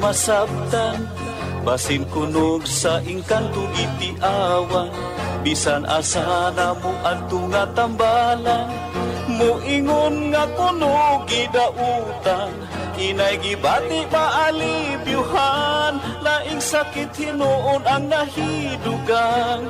masabtan, basin kunog sa engkanto gitiawan, bisan asa na mo adto nga tambalan, muingon nga kunog gidautan, inay gibati maalibyuhan, laing sakit hinuon ang nahidugang.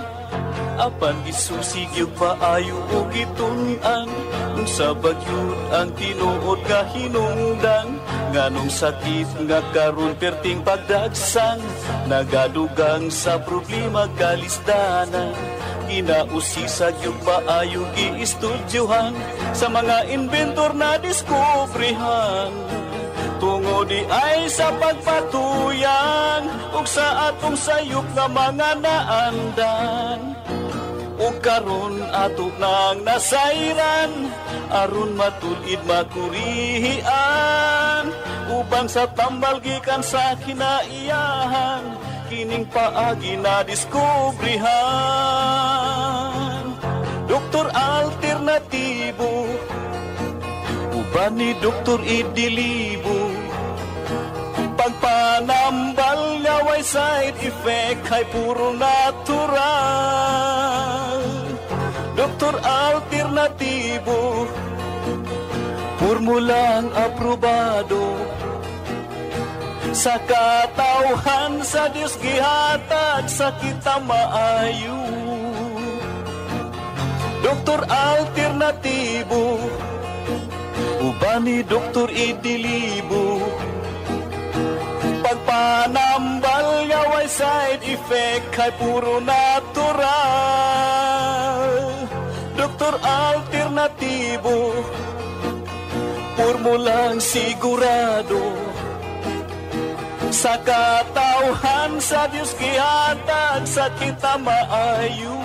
Apan gisusig yung paayo o gitunan, kung sa bagyod ang tinuod nga hinungdan, nganong sakit nga karon perting pagdagsan, nagadugang sa problema kalisdanan. Kinausisag yung paayo giistudyohan, sa mga inventor na diskubrihan, tungo di ay sa pagpatuyan, ug sa atong sayop nga mga naandan. O karon ato nang nasayran, aron matulid makurihian, ubang sa tambal gikan sa kinaiyahan, kining paagi na diskubrihan. Doktor alternatibo, uban ni Doktor Idilibo, pagpanambal nga way side effect ay puro natural. Doktor alternatibo, formulang aprobado, sa katawhan sa Diyos gihatag sa kita maayo. Doktor alternatibo, uban ni Doktor Idilibo, pagpanambal nga way side effect ay puro natural. Doktor alternatibo, formulang sigurado, sa katawhan sa Diyos gihatag sa kita maayo.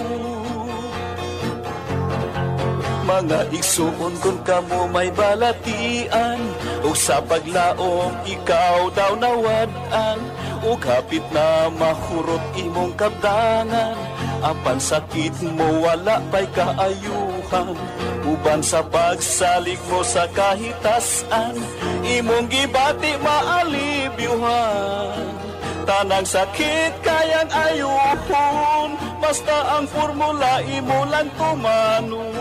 Mga igsuon kung kamo may balatian, o sa paglaom ikaw daw nawadan, o kapit na mahurot imong kabdangan, apan sakit mo wala pa'y kaayuhan, uban sa pagsalig mo sa kahitasan, imong gibati maalibyuhan. Tanang sakit kayang ayuhon, basta ang formula imo lang tumanon.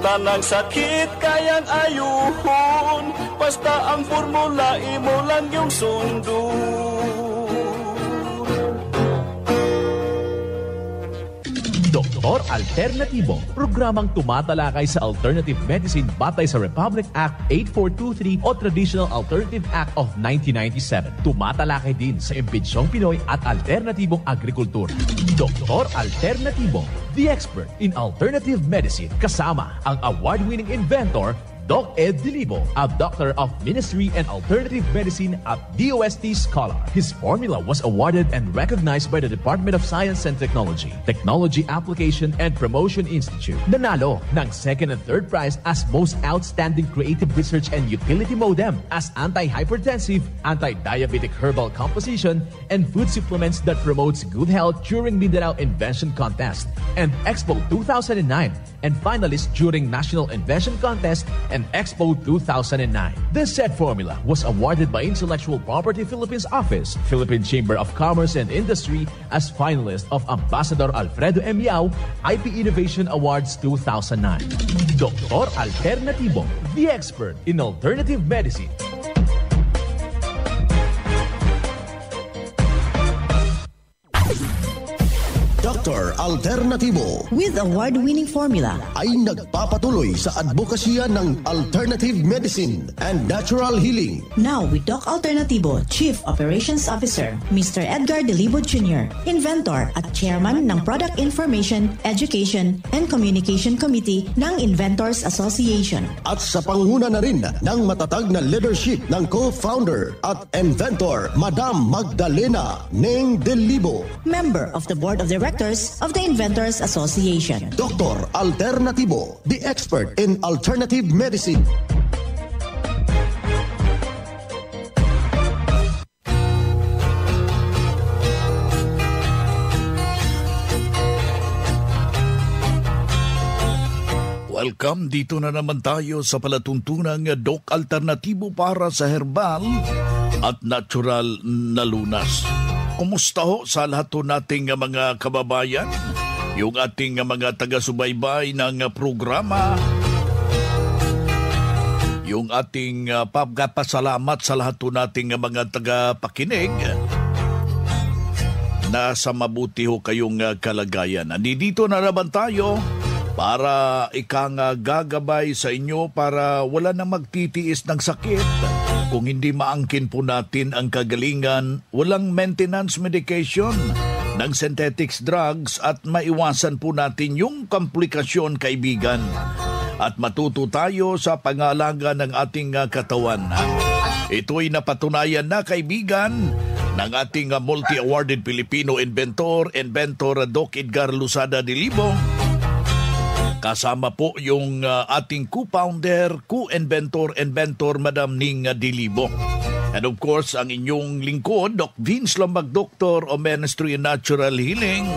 Tanang sakit kayang ayuhon, basta ang formula imo lang yung sundon. Doktor Alternatibo, programang tumatalakay sa alternative medicine batay sa Republic Act 8423 o Traditional Alternative Act of 1997. Tumatalakay din sa impinsyong Pinoy at alternatibong agrikultura. Doktor Alternatibo, the expert in alternative medicine, kasama ang award-winning inventor Doc Ed Dilibo, a doctor of ministry and alternative medicine at DOST Scholar. His formula was awarded and recognized by the Department of Science and Technology, Technology Application and Promotion Institute. Nanalo ng second and third prize as Most Outstanding Creative Research and Utility Modem, as Anti-Hypertensive, Anti-Diabetic Herbal Composition, and Food Supplements that promotes good health during Mindanao Invention Contest and Expo 2009, and finalist during National Invention Contest and Expo 2009. This said formula was awarded by Intellectual Property Philippines Office, Philippine Chamber of Commerce and Industry as finalist of Ambassador Alfredo M. Yao IP Innovation Awards 2009. Doktor Alternatibo, the expert in alternative medicine. Dr. Alternatibo with award-winning formula ay nagpapatuloy sa advokasya ng alternative medicine and natural healing. Now with Doc Alternatibo, Chief Operations Officer, Mr. Edgar Dilibo Jr., Inventor at Chairman ng Product Information, Education and Communication Committee ng Inventors Association. At sa panguna na rin ng matatag na leadership ng co-founder at inventor, Madam Magdalena Neng Dilibo, Member of the Board of Directors of the Inventors Association. Dr. Alternatibo, the expert in alternative medicine. Welcome, dito na naman tayo sa palatuntunang Doc Alternatibo para sa herbal at natural na lunas. Kumusta ho sa lahat ho nating mga kababayan? Yung ating mga taga-subaybay ng programa, yung ating pagpapasalamat sa lahat ho nating mga taga-pakinig, na sa mabuti ho kayong kalagayan. Nandito na naman tayo para gagabay sa inyo para wala na magtitiis ng sakit. Kung hindi maangkin po natin ang kagalingan, walang maintenance medication ng synthetics drugs at maiwasan po natin yung komplikasyon, kaibigan. At matuto tayo sa pangalaga ng ating katawan. Ito'y napatunayan na, kaibigan, ng ating multi-awarded Filipino inventor Doc Edgar Losada Dilibo. Kasama po yung ating co-founder, co-inventor Madam Ning Dilibo. And of course, ang inyong lingkod, Doc Vince Lombag, Doctor o Ministry of Natural Healing,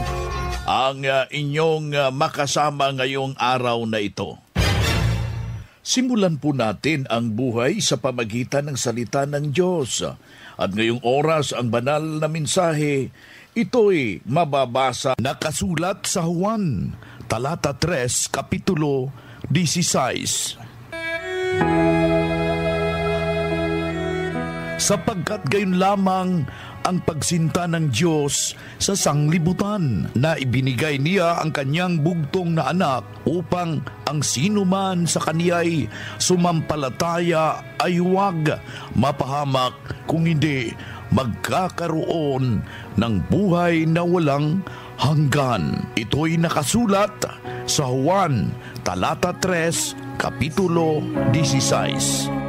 ang inyong makasama ngayong araw na ito. Simulan po natin ang buhay sa pamagitan ng salita ng Diyos. At ngayong oras, ang banal na mensahe, ito'y mababasa nakasulat sa Juan, talata 3, kapitulo 16. Sapagkat gayon lamang ang pagsinta ng Diyos sa sanglibutan na ibinigay niya ang kanyang bugtong na anak upang ang sinuman sa kaniya'y sumampalataya ay huwag mapahamak, kung hindi magkakaroon ng buhay na walang hanggan. Ito'y nakasulat sa Juan, talata 3, kapitulo 16.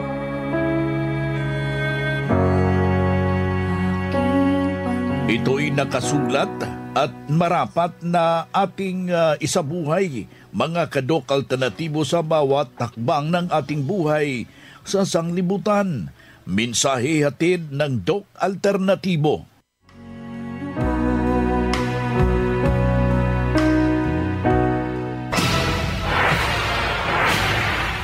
Ito'y nakasulat at marapat na ating isabuhay, mga kadok, alternatibo sa bawat takbang ng ating buhay sa sanglibutan. Mensahe hatid ng Doc Alternatibo.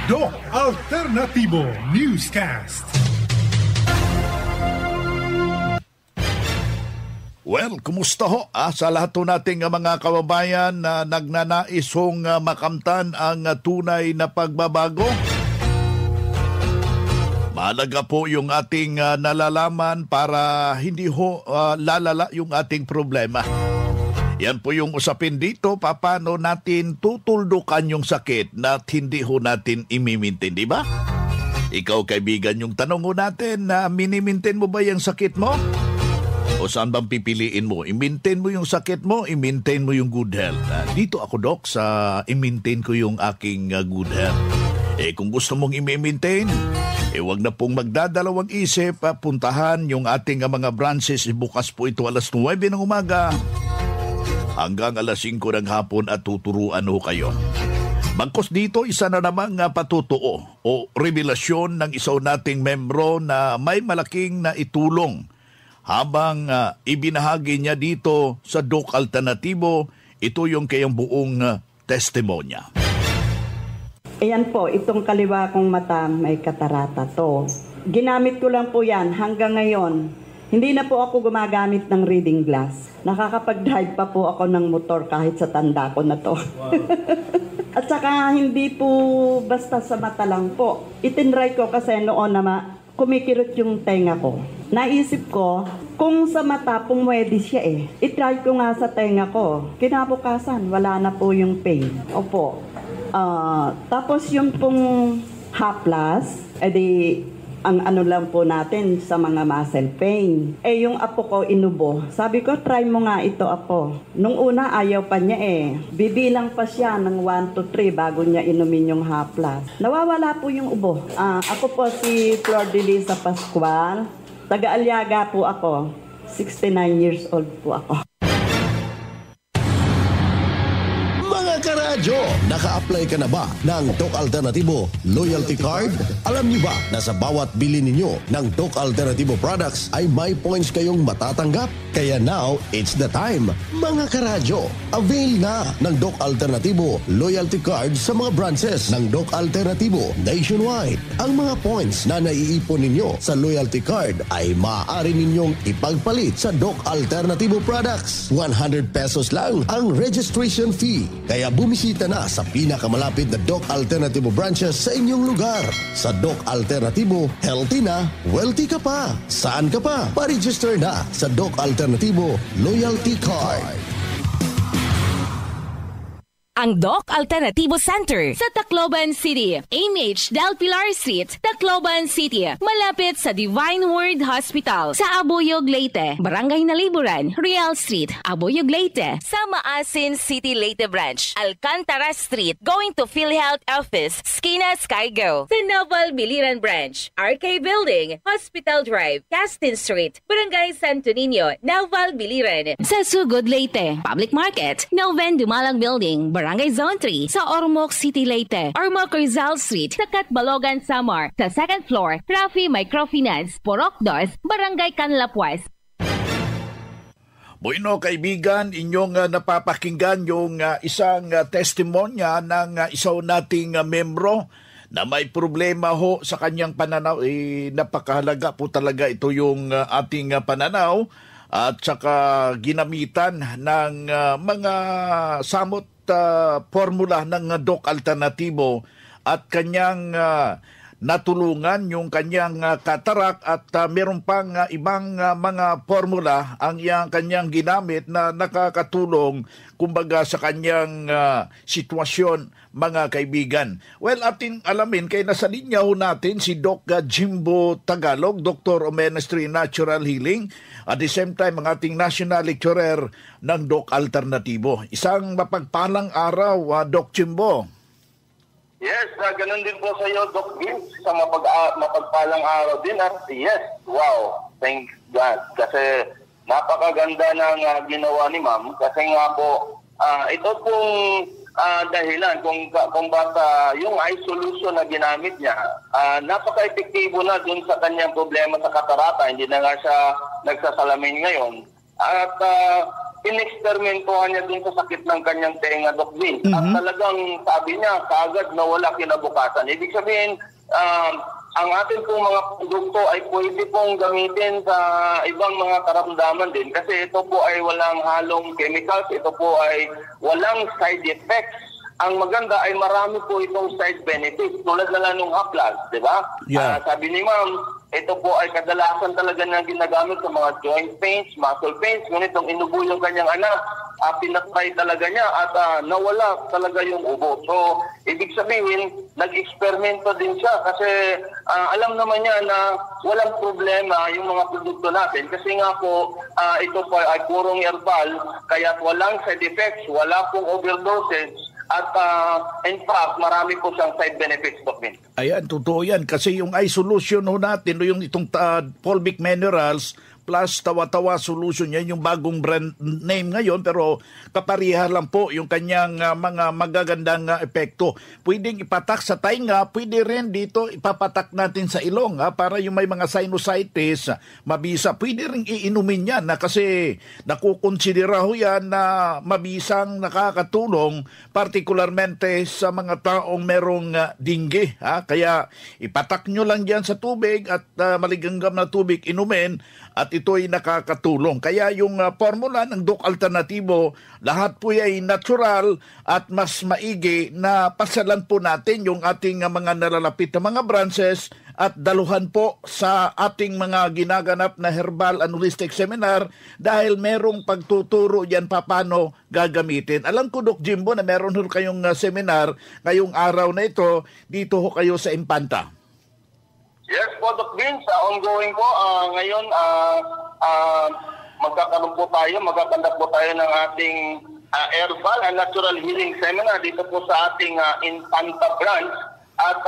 Doc Alternatibo Newscast. Well, kumusta ho? Sa lahat ho nating mga kababayan na nagnanais hong makamtan ang tunay na pagbabago. Mahalaga po yung ating nalalaman para hindi ho lalala yung ating problema. Yan po yung usapin dito, paano natin tutuldukan yung sakit na hindi ho natin imimintin, di ba? Ikaw, kaibigan, yung tanong ho natin, minimintin mo ba yung sakit mo? O saan bang pipiliin mo? I-maintain mo yung sakit mo, i-maintain mo yung good health. Dito ako, Doc, sa i-maintain ko yung aking good health. Kung gusto mong i-maintain, huwag na pong magdadalawang isip. Puntahan yung ating mga branches. Bukas po ito alas 9 ng umaga hanggang alas 5 ng hapon at tuturuan ho kayo. Bangkos dito, isa na namang patutuo o revelasyon ng isa nating membro na may malaking na itulong. Habang ibinahagi niya dito sa Doc Alternatibo, ito yung kayang buong testimonya. Ayan po, itong kaliwa kong mata may katarata to. Ginamit ko lang po yan hanggang ngayon. Hindi na po ako gumagamit ng reading glass. Nakakapag-drive pa po ako ng motor kahit sa tanda ko na to. Wow. At saka hindi po basta sa mata lang po. Itinry ko kasi noon na kumikirot yung tenga ko. Naisip ko, kung sa mata pumwede siya itry ko nga sa tenga ko. Kinabukasan, wala na po yung pain. Opo. Tapos yung pong haplas, edi ang ano lang po natin sa mga muscle pain. Yung apo ko inubo. Sabi ko, try mo nga ito, apo. Nung una, ayaw pa niya Bibilang pa siya ng 1 to 3 bago niya inumin yung haplas. Nawawala po yung ubo. Ako po si Flor de Lisa Pascual. Taga-Aliaga po ako. 69 years old po ako. Mga karadyo, naka-apply ka na ba ng Doc Alternativo Loyalty Card? Alam niyo ba na sa bawat bili ninyo ng Doc Alternativo products ay may points kayong matatanggap? Kaya now, it's the time. Mga karadyo, avail na ng Doc Alternativo Loyalty Card sa mga branches ng Doc Alternativo nationwide. Ang mga points na naiipon ninyo sa Loyalty Card ay maaari ninyong ipagpalit sa Doc Alternativo products. 100 pesos lang ang registration fee. Kaya bumisita na sa pinakamalapit na Doc Alternativo branches sa inyong lugar. Sa Doc Alternativo, healthy na, wealthy ka pa. Saan ka pa? Pa-register na sa Doc Alternativo Loyalty Card. Ang Doc Alternativo Center sa Tacloban City, AMH Del Pilar Street, Tacloban City, malapit sa Divine Word Hospital sa Abuyog, Leyte, Barangay Naliburan, Real Street, Abuyog, Leyte, sa Maasin City, Leyte Branch, Alcantara Street, going to PhilHealth Office, Skina Skygo, sa Naval Biliran Branch, RK Building, Hospital Drive, Castin Street, Barangay Santo Niño, Naval Biliran, sa Sugod, Leyte, Public Market, Noven Dumalang Building, Barangay Zone 3 sa Ormoc City, Leyte. Ormoc Rizal Street sa Catbalogan, Samar. Sa second floor, Rafi Microfinance, Porok 2, Barangay Canlapuas. Bueno, kaibigan, inyong napapakinggan yung isang testimonya ng isa nating membro na may problema ho sa kanyang pananaw. Napakahalaga po talaga ito yung ating pananaw at saka ginamitan ng mga samot formula ng Doc Alternativo at kanyang natulungan yung kanyang katarak at meron pang ibang mga formula ang kanyang ginamit na nakakatulong kumbaga sa kanyang sitwasyon, mga kaibigan. Well, ating alamin kay nasa linya ho natin si Doc Jimbo Tagalog, Dr. Omenestri Natural Healing, at the same time ang ating national lecturer ng Doc Alternativo. Isang mapagpalang araw, Doc Jimbo. Yes, ganun din po sa iyo, Doc Vince. Sa mapagpalang araw din. At yes, wow, thank God. Kasi napakaganda ng ginawa ni Ma'am. Kasi nga po, ito pong dahilan kung baka yung eye solution na ginamit niya, napaka-epektibo na dun sa kanyang problema sa katarata. Hindi na nga siya nagsasalamin ngayon. At in-experimentuhan niya dun sa sakit ng kanyang tenga, Doc Vin. At talagang sabi niya, kaagad nawala kinabukasan. Ibig sabihin, ang ating pong mga produkto ay pwede pong gamitin sa ibang mga karamdaman din. Kasi ito po ay walang halong chemicals, ito po ay walang side effects. Ang maganda ay marami po itong side benefits, tulad na lang ng haplas, di ba? Yeah. Sabi ni Ma'am, ito po ay kadalasan talaga na ginagamit sa mga joint pains, muscle pains. Ngunit nung inubo yung kanyang anak, pinatry talaga niya at nawala talaga yung ubo. So, ibig sabihin, nag-eksperimento din siya kasi alam naman niya na walang problema yung mga produkto natin. Kasi nga po, ito po ay purong herbal, kaya walang side effects, wala pong overdoses. At in fact, marami po siyang side benefits, Doc Vin. Ayan, totoo yan. Kasi yung eye solution ho natin, yung itong fulvic minerals plus tawa-tawa solution, yan yung bagong brand name ngayon, pero kaparihan lang po yung kanyang mga magagandang epekto. Pwedeng ipatak sa tainga, pwede rin dito ipapatak natin sa ilong para yung may mga sinusitis, mabisa. Pwede rin iinumin yan kasi nakukonsidera ho yan na mabisang nakakatulong, particularmente sa mga taong merong dengue. Kaya ipatak nyo lang dyan sa tubig at maligamgam na tubig inumin at ito'y nakakatulong. Kaya yung formula ng Doc Alternativo, lahat po ay natural at mas maigi na pasalan po natin yung ating mga nalalapit na mga branches at daluhan po sa ating mga ginaganap na herbal and holistic seminar dahil merong pagtuturo yan paano gagamitin. Alam ko, Doc Jimbo, na meron ho kayong seminar ngayong araw na ito, dito ho kayo sa Impanta. Yes po, Doc Vince. Ongoing po. Ngayon, magkakandak po tayo ng ating herbal and natural healing seminar dito po sa ating Infanta branch. At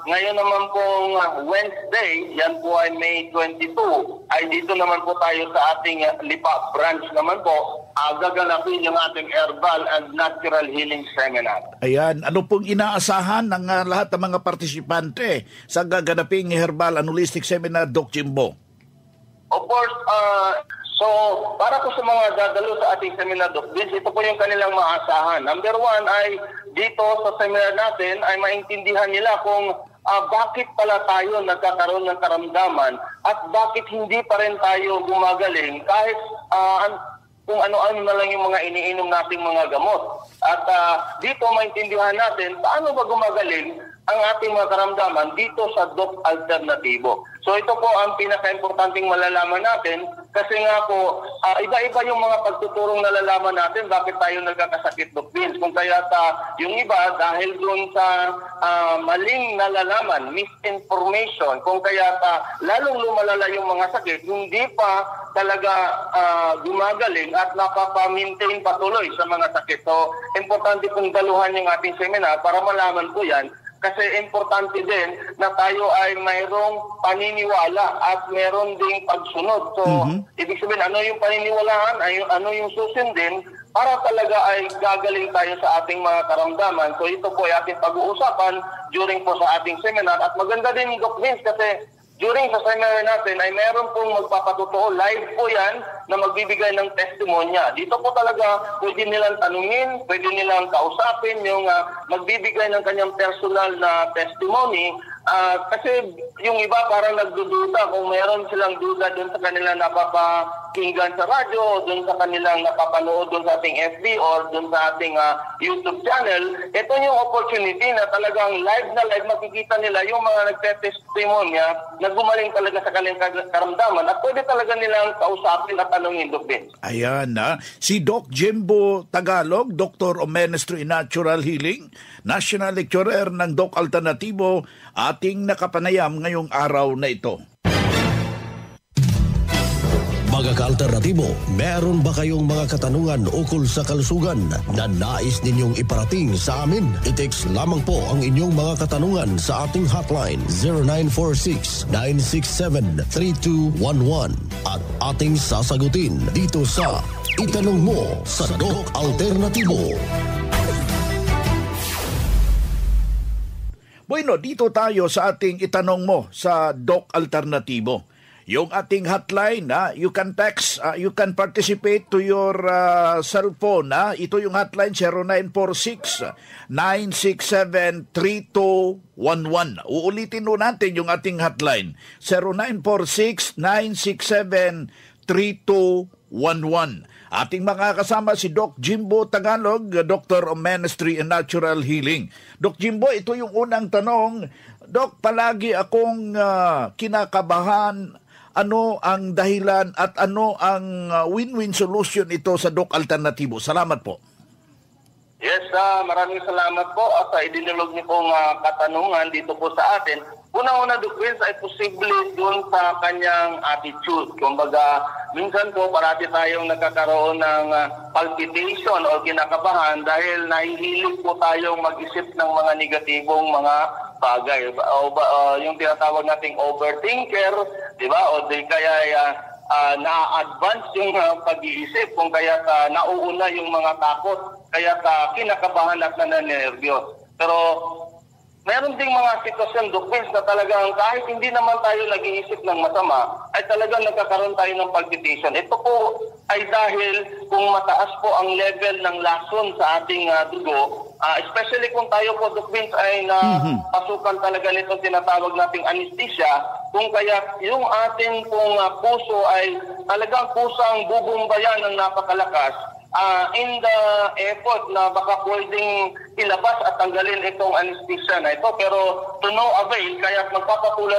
ngayon naman pong Wednesday, yan po ay May 22, ay dito naman po tayo sa ating Lipa branch naman po. gaganapin yung ating herbal and natural healing seminar. Ayan, ano pong inaasahan ng lahat ng mga partisipante sa gaganaping herbal and holistic seminar, Doc Jimbo? Of course, so para po sa mga dadalo sa ating seminar, Doc Vince, ito po yung kanilang maasahan. Number one ay dito sa seminar natin ay maintindihan nila kung bakit pala tayo nagkakaroon ng karamdaman at bakit hindi pa rin tayo gumagaling kahit kung ano-ano na lang yung mga iniinom nating mga gamot. At dito maintindihan natin paano ba gumagaling ang ating mga karamdaman dito sa Doc Alternatibo. So ito po ang pinaka-importanting malalaman natin kasi nga po iba-iba yung mga pagtuturong nalalaman natin bakit tayo nagkakasakit, Doc Vince. Kung kaya yung iba dahil doon sa maling nalalaman, misinformation, kung kaya lalong lumalala yung mga sakit, hindi pa talaga gumagaling at napapa-maintain patuloy sa mga sakit. So importante pong daluhan yung ating seminar para malaman po yan. Kasi importante din na tayo ay mayroong paniniwala at mayroon ding pagsunod. So, ibig sabihin, ano yung paniniwalaan, ano yung susundin para talaga ay gagaling tayo sa ating mga karamdaman. So, ito po ay ating pag-uusapan during po sa ating seminar. At maganda din, Doc Vince, kasi during sa seminar natin ay meron pong magpapatotoo. Live po yan na magbibigay ng testimonya. Dito po talaga pwede nilang tanungin, pwede nilang kausapin yung magbibigay ng kanyang personal na testimony. Kasi yung iba parang nagdududa kung meron silang duda doon sa kanilang napapakinggan sa radyo o doon sa kanilang napapanood doon sa ating FB or doon sa ating YouTube channel. Ito yung opportunity na talagang live na live makikita nila yung mga nagtetestimonya na gumaling talaga sa kanilang karamdaman at pwede talaga nilang kausapin at tanungin, Doc Vince. Ayan si Doc Jimbo Tagalog, Doctor of Ministry in Natural Healing, National Lecturer ng Doc Alternatibo, ating nakapanayam ngayong araw na ito. Mga ka-alternatibo, meron ba kayong mga katanungan ukol sa kalusugan na nais ninyong iparating sa amin? I-text lamang po ang inyong mga katanungan sa ating hotline 0946-967-3211 at ating sasagutin dito sa Itanong Mo sa Doc Alternatibo. Bueno, dito tayo sa ating Itanong Mo sa Doc Alternatibo. Yung ating hotline, you can text, you can participate to your cell phone. Ito yung hotline 0946-967-3211. Uulitin nun natin yung ating hotline 0946-967-3211. Ating makakasama si Doc Jimbo Tagalog, Doctor of Ministry in Natural Healing. Doc Jimbo, ito yung unang tanong. Doc, palagi akong kinakabahan. Ano ang dahilan at ano ang win-win solution ito sa Doc Alternatibo? Salamat po. Yes, maraming salamat po sa idinulog niyo pong katanungan dito po sa atin. Una-una, Doc Vince, ay posible doon sa kanyang attitude. Kumbaga, minsan po parati tayong nagkakaroon ng palpitation o kinakabahan dahil nahihilig po tayong mag-isip ng mga negatibong mga bagay. Yung tinatawag nating overthinker, di ba? O di kaya na-advance yung pag-iisip kung kaya nauuna yung mga takot, kaya kinakabahan at nananervyos. Pero meron ding mga sitwasyon, Doc Vince, na talagang kahit hindi naman tayo nag-iisip ng masama, ay talagang nagkakaroon tayo ng palpitation. Ito po ay dahil kung mataas po ang level ng lason sa ating dugo, especially kung tayo po, Doc Vince, ay napasukan talaga nitong tinatawag nating anesthesia, kung kaya yung ating pong puso ay talagang pusang bubumbayan ng napakalakas, in the effort na baka pwedeng ilabas at tanggalin itong anesthesia na ito. Pero to no avail, kaya magpapatuloy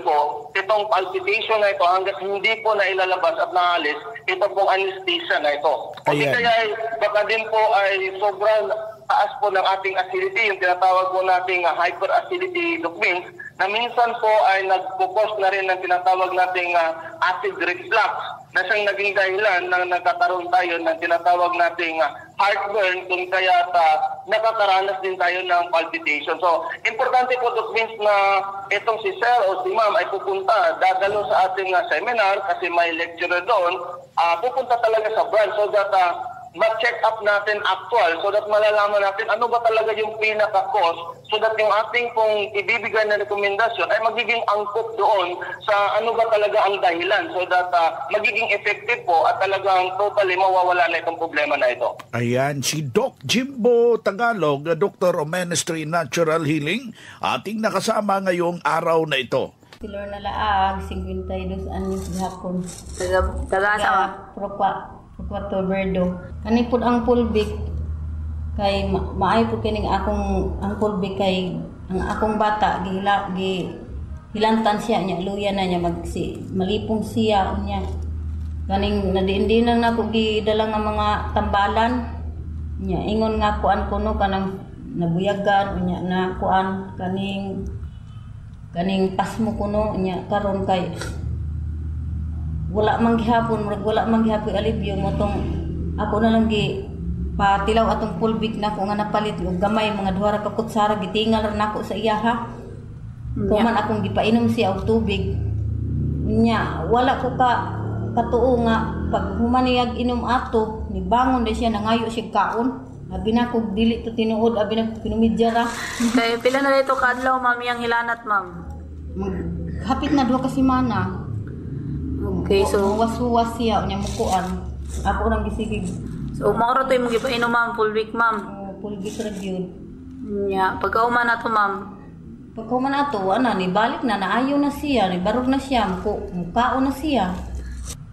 po itong palpitation na ito hanggang hindi po na ilalabas at naalis ito pong anesthesia na ito. Kasi kaya baka din po ay sobrang taas po ng ating acidity, yung tinatawag po nating hyperacidity, Doc Vince, na minsan po ay nagpo-cause na rin ng tinatawag nating acid reflux na siyang naging dahilan na nagkakaroon tayo ng tinatawag nating heartburn, kung kaya nakakaranas din tayo ng palpitation. So, importante po, Doc Vince, na itong si Sir o si Ma'am ay pupunta, dadalo sa ating seminar kasi may lecturer doon, pupunta talaga sa branch so that ma-check up natin actual so that malalaman natin ano ba talaga yung pinaka-cause so that yung ating pong ibibigay na rekomendasyon ay magiging angkop doon sa ano ba talaga ang dahilan so that magiging effective po at talagang totally mawawala na itong problema na ito. Ayan, si Doc Jimbo Tagalog, Doctor of Ministry Natural Healing, ating nakasama ngayong araw na ito. Silor na laag, 52 anyos gihapon. Taga Proquato Verdo. Kani pud ang pulbik kay maay pud kining akong ang pulbik kay ang akong bata hilantan siya nya luya na niya malipong siya unya. Kaning nadiindinan nako gidala nga mga tambalan nya ingon nga kuan kuno kanang nabuyagan unya na kuan kaning pasmo kuno nya karon kay wala man gihapon alibyo mo tong ako na lang patilaw atong pulbik na ko nga napalit og gamay mga 2 ka kutsara gitingal ra nako sa iya ha. Kuman akong gipainom siya og tubig. Nya wala ko katuo nga pag humaniyag inom ato ni bangon di siya nangayo siya kaon. Abi na ko dili to tinuod abi na pinumidya ra. Kay pila na dito kadlaw ma'am yang hilanat ma'am. Hapit na 2 ka semana. Okay, so was-was siya unya mukuan. Ako nang gisigig. So maoro to imong gipainom ma'am full week ma'am. Full week ra gyud. Nya pagkauman ato ma'am. Pagkauman ato ni balik na naayo na siya, ni barog na siya, mukaon na siya.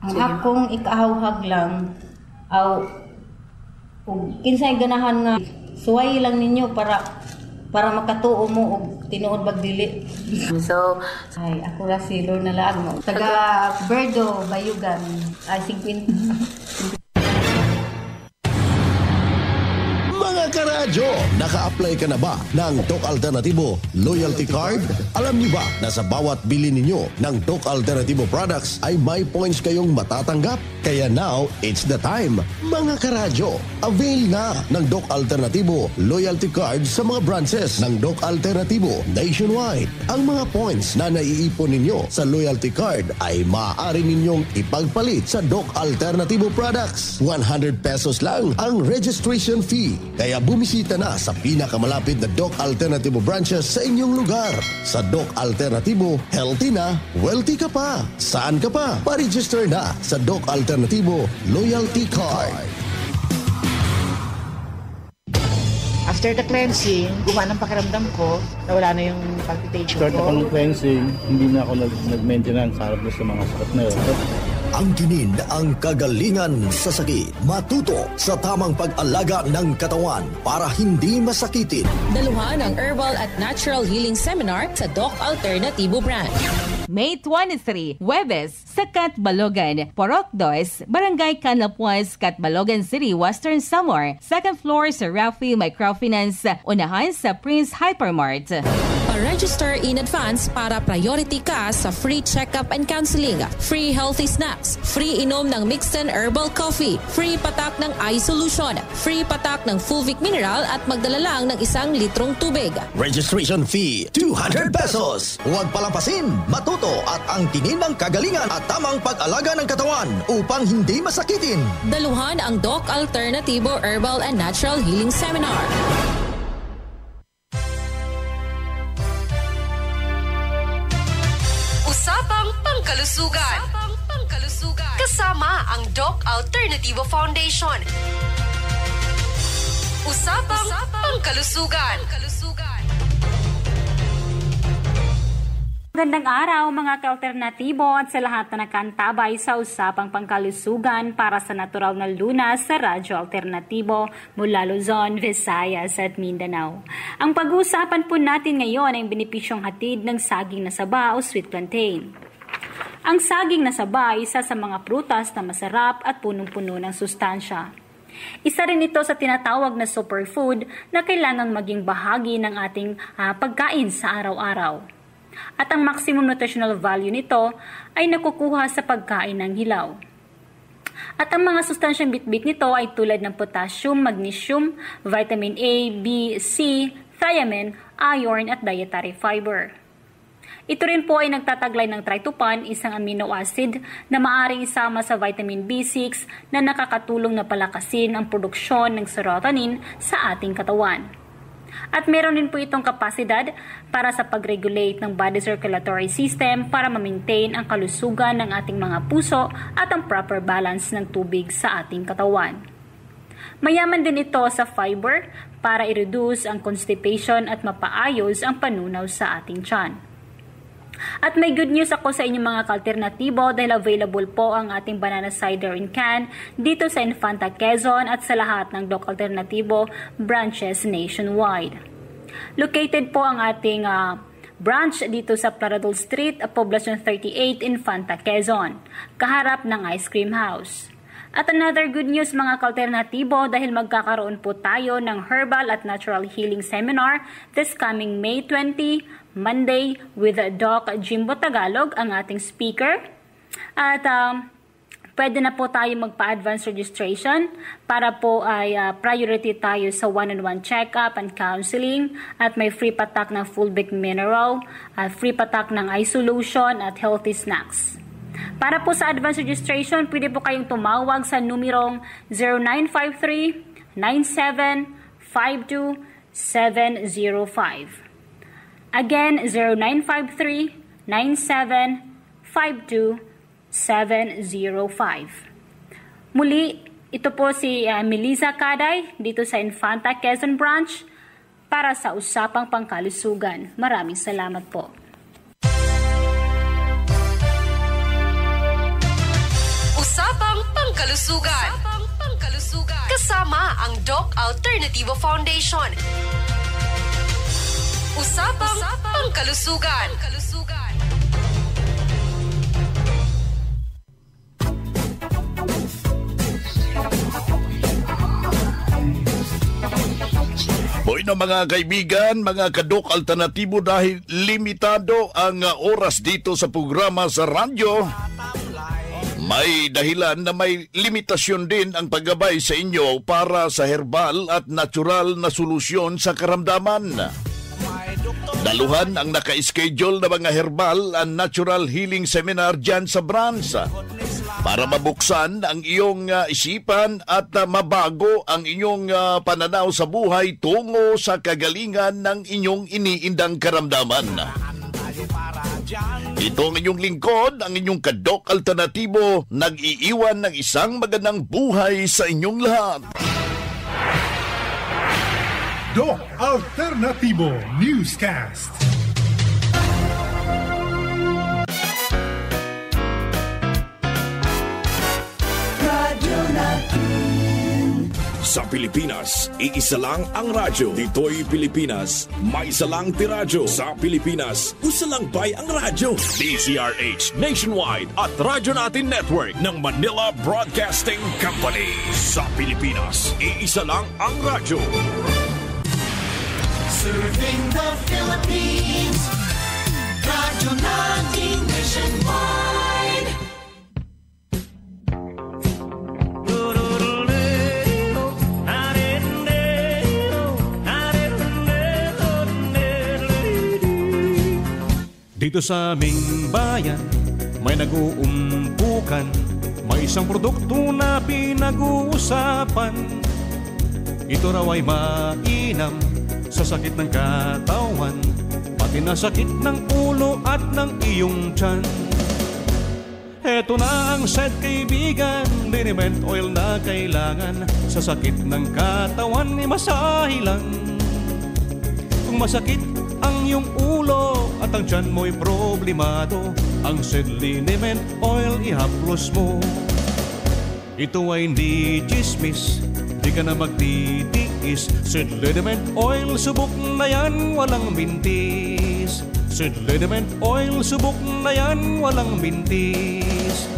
Ang akong ikahawhag lang aw kinsay ganahan nga suway lang ninyo para makatuo mo og tinuod bag dili. So, ay ako ra si Lorna Laag mo. Taga Verdo, Bayugan. Ay 50. Mga karadyo, naka-apply ka na ba ng Doc Alternatibo Loyalty Card? Alam niyo ba na sa bawat bili ninyo ng Doc Alternatibo products ay may points kayong matatanggap? Kaya now, it's the time. Mga karadyo, avail na ng Doc Alternatibo Loyalty Card sa mga branches ng Doc Alternatibo nationwide. Ang mga points na naiipon ninyo sa Loyalty Card ay maaari ninyong ipagpalit sa Doc Alternatibo products. 100 pesos lang ang registration fee. Kaya bumisita na sa pinakamalapit na Doc Alternatibo branches sa inyong lugar. Sa Doc Alternatibo, healthy na, wealthy ka pa. Saan ka pa? Pa-register na sa Doc Alternatibo Loyalty Card. After the cleansing, gumana ang pakiramdam ko, nawala na yung palpitation ko. Start ako ng cleansing, hindi na ako nag-maintenance harap sa mga sakit na yun. Angkinin ang kagalingan sa sakit. Matuto sa tamang pag-alaga ng katawan para hindi masakitin. Daluhan ang Herbal at Natural Healing Seminar sa Doc Alternatibo Branch. May 23, Huwebes, sa Catbalogan, Porok 2, Barangay Canapuas, Catbalogan City, Western Samar. Second floor sa Rafi Microfinance, unahan sa Prince Hypermart. Pa-register in advance para priority ka sa free check-up and counseling, free healthy snacks, free inom ng Mixten Herbal Coffee, free patak ng eye solution, free patak ng Fulvic Mineral at magdala lang ng 1 litrong tubig. Registration fee, 200 pesos. Huwag palampasin, matuto at angkinin ang kagalingan at tamang pag-alaga ng katawan upang hindi masakitin. Daluhan ang Doc Alternatibo Herbal and Natural Healing Seminar. Usapang Pangkalusugan. Kasama ang Doc Alternativo Foundation. Usapang Pangkalusugan. Magandang araw mga ka-alternatibo at sa lahat na nakantabay sa Usapang Pangkalusugan para sa natural na lunas sa Radyo Alternatibo mula Luzon, Visayas at Mindanao. Ang pag-uusapan po natin ngayon ay benepisyong hatid ng saging na saba o sweet plantain. Ang saging na saba ay isa sa mga prutas na masarap at punong-puno ng sustansya. Isa rin ito sa tinatawag na superfood na kailangang maging bahagi ng ating pagkain sa araw-araw. At ang maximum nutritional value nito ay nakukuha sa pagkain ng hilaw. At ang mga sustansyang bitbit nito ay tulad ng potassium, magnesium, vitamin A, B, C, thiamine, iron at dietary fiber. Ito rin po ay nagtataglay ng tryptophan, isang amino acid na maaring isama sa vitamin B6 na nakakatulong na palakasin ang produksyon ng serotonin sa ating katawan. At meron din po itong kapasidad para sa pag-regulate ng body circulatory system para ma-maintain ang kalusugan ng ating mga puso at ang proper balance ng tubig sa ating katawan. Mayaman din ito sa fiber para i-reduce ang constipation at mapaayos ang panunaw sa ating tiyan. At may good news ako sa inyong mga ka-alternatibo dahil available po ang ating banana cider in can dito sa Infanta Quezon at sa lahat ng Doc Alternatibo branches nationwide. Located po ang ating branch dito sa Plaradol Street, Poblacion 38, Infanta Quezon, kaharap ng Ice Cream House. At another good news mga ka-alternatibo dahil magkakaroon po tayo ng Herbal at Natural Healing Seminar this coming May 20, Monday with Doc Jimbo Tagalog, ang ating speaker. At pwede na po tayo magpa-advance registration para po ay priority tayo sa one-on-one check-up and counseling at may free patak ng Fulvic Mineral, free patak ng eye solution at healthy snacks. Para po sa advance registration, pwede po kayong tumawag sa numerong 0953-9752-705. Again, 0953-9752-705. Muli, ito po si Melissa Caday dito sa Infanta Quezon Branch para sa Usapang Pangkalusugan. Maraming salamat po. Usapang Pangkalusugan. Kasama ang Doc Alternativo Foundation. Usapang Pangkalusugan. Hoy na mga kaibigan, mga ka-Doc Alternatibo, dahil limitado ang oras dito sa programa sa radyo, may dahilan na may limitasyon din ang paggabay sa inyo para sa herbal at natural na solusyon sa karamdaman. Daluhan ang naka-schedule na mga herbal and natural healing seminar dyan sa branch para mabuksan ang iyong isipan at mabago ang inyong pananaw sa buhay tungo sa kagalingan ng inyong iniindang karamdaman. Ito ang inyong lingkod, ang inyong ka-Doc Alternatibo, nag-iiwan ng isang magandang buhay sa inyong lahat. Doc Alternativo Newscast. Sa Pilipinas, iisa lang ang radyo. Dito'y Pilipinas, may isa lang tiradyo. Sa Pilipinas, usa lang bay ang radyo. DZRH Nationwide at Radyo Natin Network ng Manila Broadcasting Company. Sa Pilipinas, iisa lang ang radyo. Serving the Philippines, Radyo Natin Nationwide. Dito sa aming bayan, may nag-uumpukan, may isang produkto na pinag-uusapan. Ito raw ay mainam sa sakit ng katawan, pati na sakit ng ulo at ng iyong tiyan. Heto na ang set, kaibigan, liniment oil na kailangan. Sa sakit ng katawan, masahe lang. Kung masakit ang iyong ulo at ang tiyan mo'y problemado, ang Sid Liniment Oil ihaplos mo. Ito ay hindi chismis, di ka na magtitiis. Sid Liniment Oil, subok na yan, walang mintis. Sid Liniment Oil, subok na yan, walang mintis.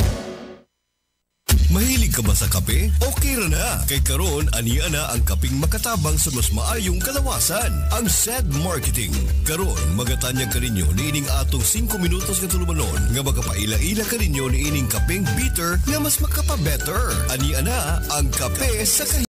Mahilig ka ba sa kape? Okay ra na. Kay karon ani ana ang kaping makatabang sa mas maayong kalawasan. Ang SED Marketing. Karon magatanyag ka ninyo niining atong 5 minutos nga tulumanon nga magapaila-ila ka ninyo niining kapeng bitter nga mas makapa-better. Ani ana ang kape sa